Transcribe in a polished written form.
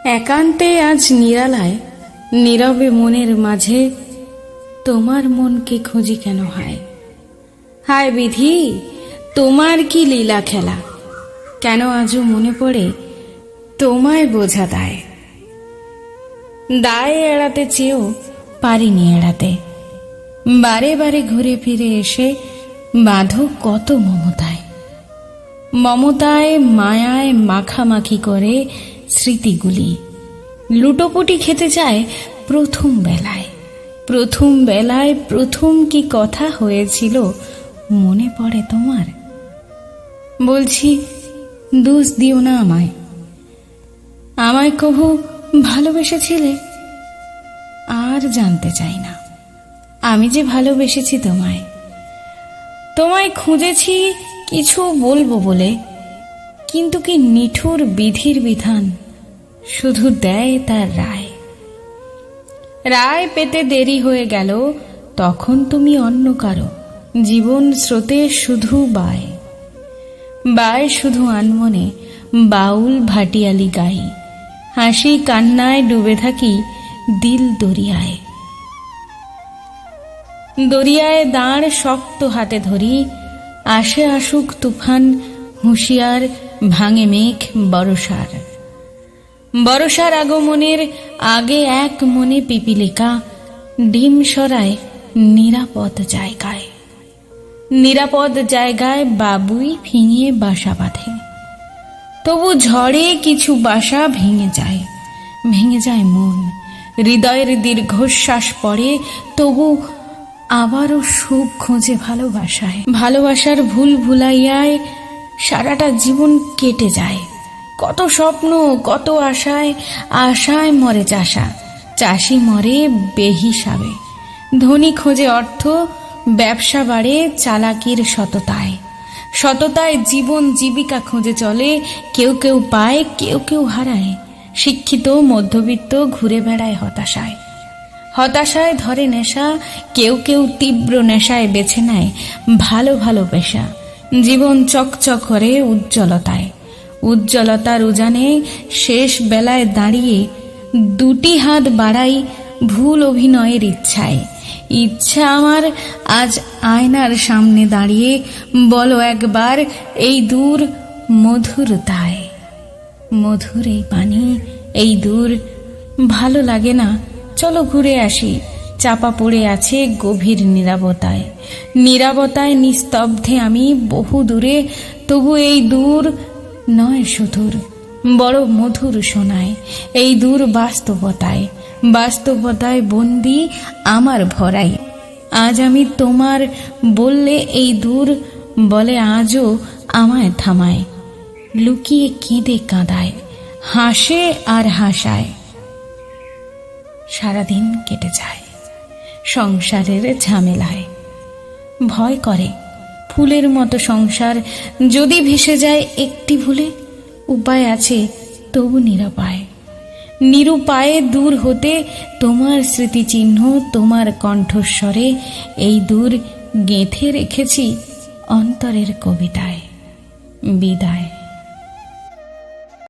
একান্তে আজ নিরালায় নীরবে মনের মাঝে তোমার মনকে খুঁজি কেন হায়। হায় বিধি, তোমার কি লীলা খেলা, কেন আজও মনে পড়ে তোমায় বোঝা দায়। দায় এড়াতে চেয়েও পারিনি এড়াতে, বারে বারে ঘুরে ফিরে এসে বাঁধো কত মমতায়। মমতায় মায়ায় মাখামাখি করে স্মৃতিগুলি লুটোপুটি খেতে চায় প্রথম বেলায়। প্রথম বেলায় প্রথম কি কথা হয়েছিল মনে পড়ে তোমার? বলছি দোষ দিও না আমায়, আমায় কবু ভালোবেসেছিলে? আর জানতে চাই না আমি যে ভালোবেসেছি তোমায়। তোমায় খুঁজেছি কিছু বলবো বলে, কিন্তু কি নিঠুর বিধির বিধান শুধু দেয় তার রায়। রায় পেতে দেরি হয়ে গেল, তখন তুমি অন্য কারো জীবন স্রোতে শুধু বায় বায় শুধু আনমনে বাউল ভাটিয়ালি গাই। হাসি কান্নায় ডুবে থাকি দিল দরিয়ায়। দরিয়ায় দাঁড় শক্ত হাতে ধরি, আসে আসুক তুফান হুঁশিয়ার, ভাঙে মেঘ বরষার। বরষার আগমনের আগে এক মনে পিপিলিকা ডিম সরায় নিরাপদ জায়গায়। নিরাপদ জায়গায় বাবুই ফিঙিয়ে বাসা বাঁধে, তবু ঝড়ে কিছু বাসা ভেঙে যায় মন। হৃদয়ের দীর্ঘশ্বাস পড়ে, তবু আবারও সুখ খোঁজে ভালোবাসায়। ভালোবাসার ভুল ভুলাইয়ায় সারাটা জীবন কেটে যায়। কত স্বপ্ন কত আশায়, আশায় মরে চাষা, চাষি মরে বেহিসাবে। ধনী খোঁজে অর্থ, ব্যবসা বাড়ে চালাকির সততায়। সততায় জীবন জীবিকা খুঁজে চলে, কেউ কেউ পায় কেউ কেউ হারায়। শিক্ষিত মধ্যবিত্ত ঘুরে বেড়ায় হতাশায়। হতাশায় ধরে নেশা, কেউ কেউ তীব্র নেশায় বেছে নেয় ভালো ভালো পেশা। জীবন চকচক করে উজ্জ্বলতায়, উজ্জ্বলতার উজানে শেষ বেলায় দাঁড়িয়ে দুটি হাত বাড়াই ভুল অভিনয়ের ইচ্ছায়। ইচ্ছা আমার আজ আয়নার সামনে দাঁড়িয়ে বলো একবার এই দূর মধুরতায়। মধুর এই পানি এই দূর, ভালো লাগে না চলো ঘুরে আসি। চাপা পড়ে আছে গভীর নীরবতায়। নীরবতায় নিস্তব্ধে আমি বহু দূরে, তবু এই দূর নয় সুদূর, বড় মধুর শোনায়। এই দূর বাস্তবতায়, বাস্তবতায় বন্দি আমার ভরাই। আজ আমি তোমার বললে এই দূর বলে আজও আমায় থামায়। লুকিয়ে কেঁদে কাঁদায়, হাসে আর হাসায়। সারাদিন কেটে যায় সংসারের ঝামেলায়। ভয় করে ফুলের মতো সংসার যদি ভেসে যায় একটি ভুলে। উপায় আছে তবু নিরুপায়, নিরুপায়ে দূর হতে তোমার স্মৃতিচিহ্ন তোমার কণ্ঠস্বরে এই দূর গেঁথে রেখেছি অন্তরের কবিতায়। বিদায়।